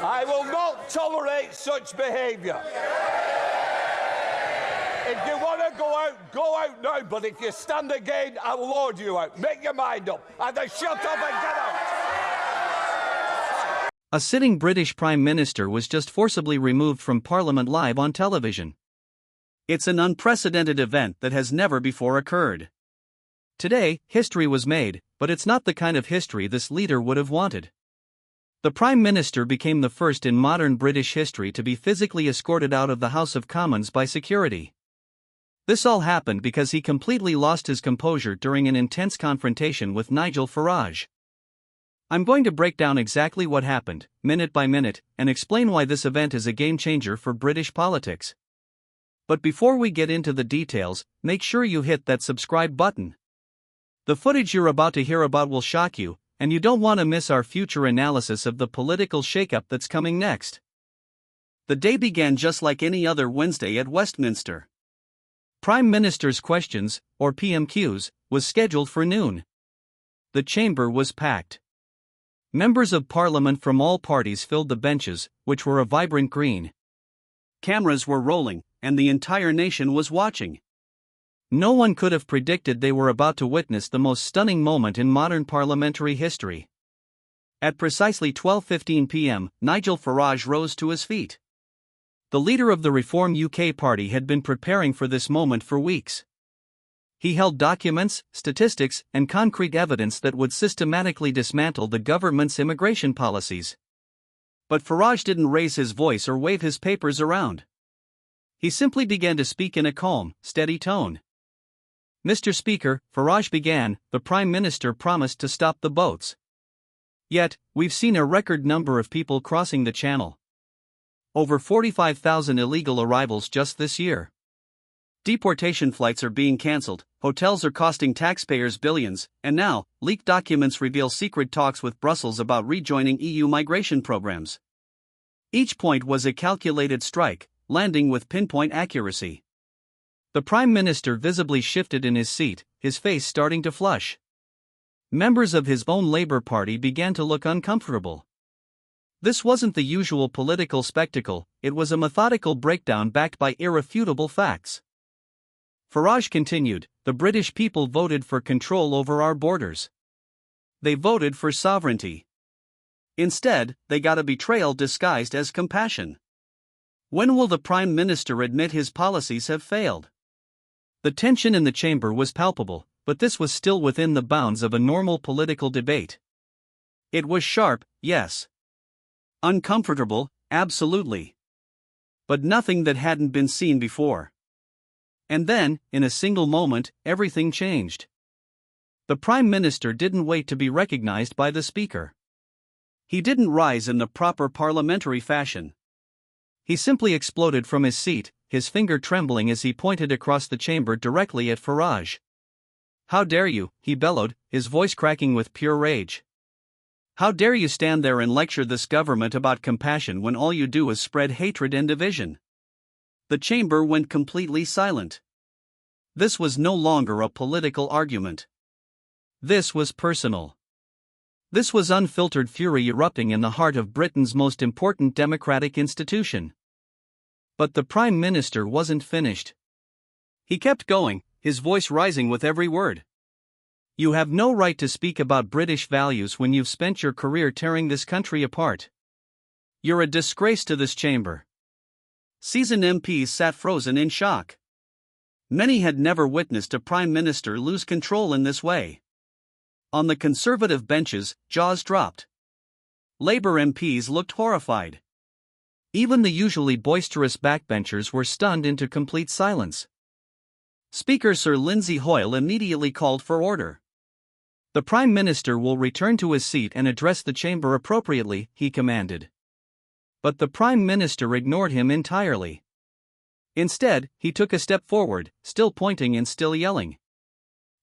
I will not tolerate such behaviour. If you want to go out now, but if you stand again, I'll order you out. Make your mind up. Either shut up and get out. A sitting British Prime Minister was just forcibly removed from Parliament live on television. It's an unprecedented event that has never before occurred. Today, history was made, but it's not the kind of history this leader would have wanted. The Prime Minister became the first in modern British history to be physically escorted out of the House of Commons by security. This all happened because he completely lost his composure during an intense confrontation with Nigel Farage. I'm going to break down exactly what happened, minute by minute, and explain why this event is a game-changer for British politics. But before we get into the details, make sure you hit that subscribe button. The footage you're about to hear about will shock you, and you don't want to miss our future analysis of the political shakeup that's coming next. The day began just like any other Wednesday at Westminster. Prime Minister's Questions, or PMQs, was scheduled for noon. The chamber was packed. Members of Parliament from all parties filled the benches, which were a vibrant green. Cameras were rolling, and the entire nation was watching. No one could have predicted they were about to witness the most stunning moment in modern parliamentary history. At precisely 12:15 p.m., Nigel Farage rose to his feet. The leader of the Reform UK party had been preparing for this moment for weeks. He held documents, statistics, and concrete evidence that would systematically dismantle the government's immigration policies. But Farage didn't raise his voice or wave his papers around. He simply began to speak in a calm, steady tone. "Mr. Speaker," Farage began, "the Prime Minister promised to stop the boats. Yet, we've seen a record number of people crossing the Channel. Over 45,000 illegal arrivals just this year. Deportation flights are being cancelled, hotels are costing taxpayers billions, and now, leaked documents reveal secret talks with Brussels about rejoining EU migration programs." Each point was a calculated strike, landing with pinpoint accuracy. The Prime Minister visibly shifted in his seat, his face starting to flush. Members of his own Labour Party began to look uncomfortable. This wasn't the usual political spectacle, it was a methodical breakdown backed by irrefutable facts. Farage continued, "The British people voted for control over our borders. They voted for sovereignty. Instead, they got a betrayal disguised as compassion. When will the Prime Minister admit his policies have failed?" The tension in the chamber was palpable, but this was still within the bounds of a normal political debate. It was sharp, yes. Uncomfortable, absolutely. But nothing that hadn't been seen before. And then, in a single moment, everything changed. The Prime Minister didn't wait to be recognized by the Speaker. He didn't rise in the proper parliamentary fashion. He simply exploded from his seat, his finger trembling as he pointed across the chamber directly at Farage. "How dare you," he bellowed, his voice cracking with pure rage. "How dare you stand there and lecture this government about compassion when all you do is spread hatred and division?" The chamber went completely silent. This was no longer a political argument. This was personal. This was unfiltered fury erupting in the heart of Britain's most important democratic institution. But the Prime Minister wasn't finished. He kept going, his voice rising with every word. "You have no right to speak about British values when you've spent your career tearing this country apart. You're a disgrace to this chamber." Seasoned MPs sat frozen in shock. Many had never witnessed a Prime Minister lose control in this way. On the Conservative benches, jaws dropped. Labour MPs looked horrified. Even the usually boisterous backbenchers were stunned into complete silence. Speaker Sir Lindsay Hoyle immediately called for order. "The Prime Minister will return to his seat and address the chamber appropriately," he commanded. But the Prime Minister ignored him entirely. Instead, he took a step forward, still pointing and still yelling.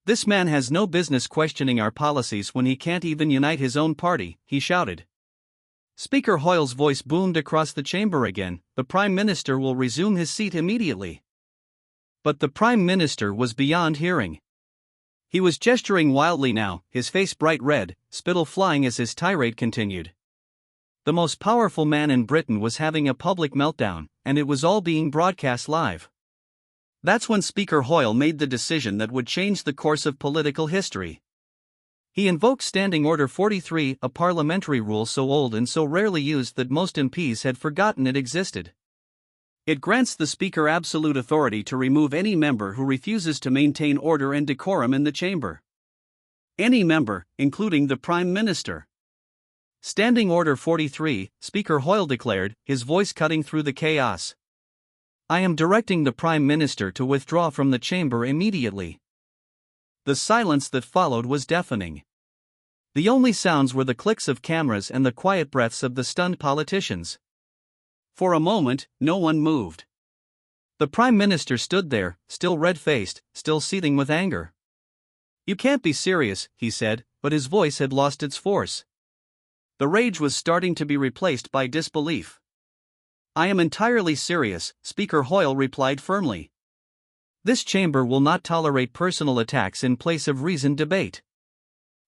"This man has no business questioning our policies when he can't even unite his own party," he shouted. Speaker Hoyle's voice boomed across the chamber again, "The Prime Minister will resume his seat immediately." But the Prime Minister was beyond hearing. He was gesturing wildly now, his face bright red, spittle flying as his tirade continued. The most powerful man in Britain was having a public meltdown, and it was all being broadcast live. That's when Speaker Hoyle made the decision that would change the course of political history. He invoked Standing Order 43, a parliamentary rule so old and so rarely used that most MPs had forgotten it existed. It grants the Speaker absolute authority to remove any member who refuses to maintain order and decorum in the chamber. Any member, including the Prime Minister. Standing Order 43, Speaker Hoyle declared, his voice cutting through the chaos. I am directing the Prime Minister to withdraw from the chamber immediately. The silence that followed was deafening. The only sounds were the clicks of cameras and the quiet breaths of the stunned politicians. For a moment, no one moved. The Prime Minister stood there, still red-faced, still seething with anger. You can't be serious, he said, but his voice had lost its force. The rage was starting to be replaced by disbelief. I am entirely serious, Speaker Hoyle replied firmly. This chamber will not tolerate personal attacks in place of reasoned debate.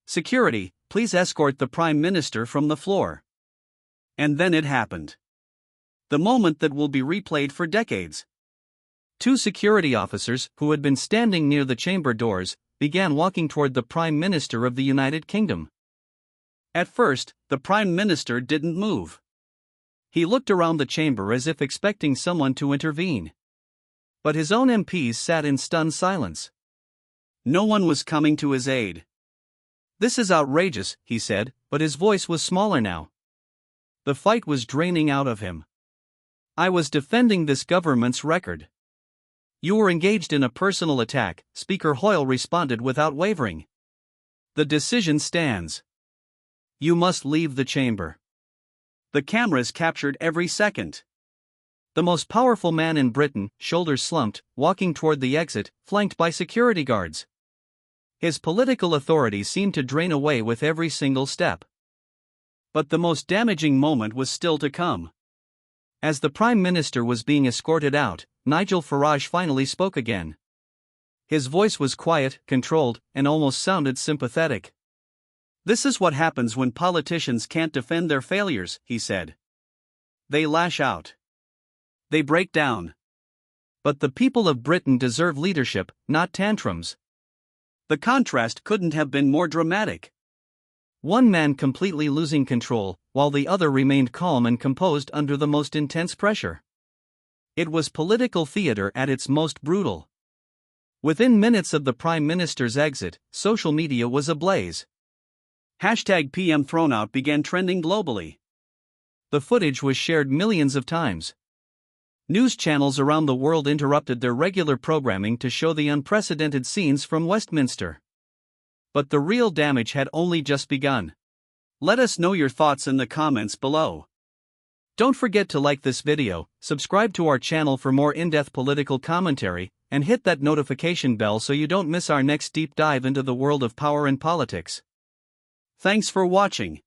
Security, please escort the Prime Minister from the floor. And then it happened. The moment that will be replayed for decades. Two security officers, who had been standing near the chamber doors, began walking toward the Prime Minister of the United Kingdom. At first, the Prime Minister didn't move. He looked around the chamber as if expecting someone to intervene. But his own MPs sat in stunned silence. No one was coming to his aid. This is outrageous, he said, but his voice was smaller now. The fight was draining out of him. I was defending this government's record. You were engaged in a personal attack, Speaker Hoyle responded without wavering. The decision stands. You must leave the chamber. The cameras captured every second. The most powerful man in Britain, shoulders slumped, walking toward the exit, flanked by security guards. His political authority seemed to drain away with every single step. But the most damaging moment was still to come. As the Prime Minister was being escorted out, Nigel Farage finally spoke again. His voice was quiet, controlled, and almost sounded sympathetic. This is what happens when politicians can't defend their failures, he said. They lash out. They break down. But the people of Britain deserve leadership, not tantrums. The contrast couldn't have been more dramatic. One man completely losing control, while the other remained calm and composed under the most intense pressure. It was political theater at its most brutal. Within minutes of the Prime Minister's exit, social media was ablaze. #PM thrown out began trending globally. The footage was shared millions of times. News channels around the world interrupted their regular programming to show the unprecedented scenes from Westminster. But the real damage had only just begun. Let us know your thoughts in the comments below. Don't forget to like this video, subscribe to our channel for more in-depth political commentary, and hit that notification bell so you don't miss our next deep dive into the world of power and politics. Thanks for watching.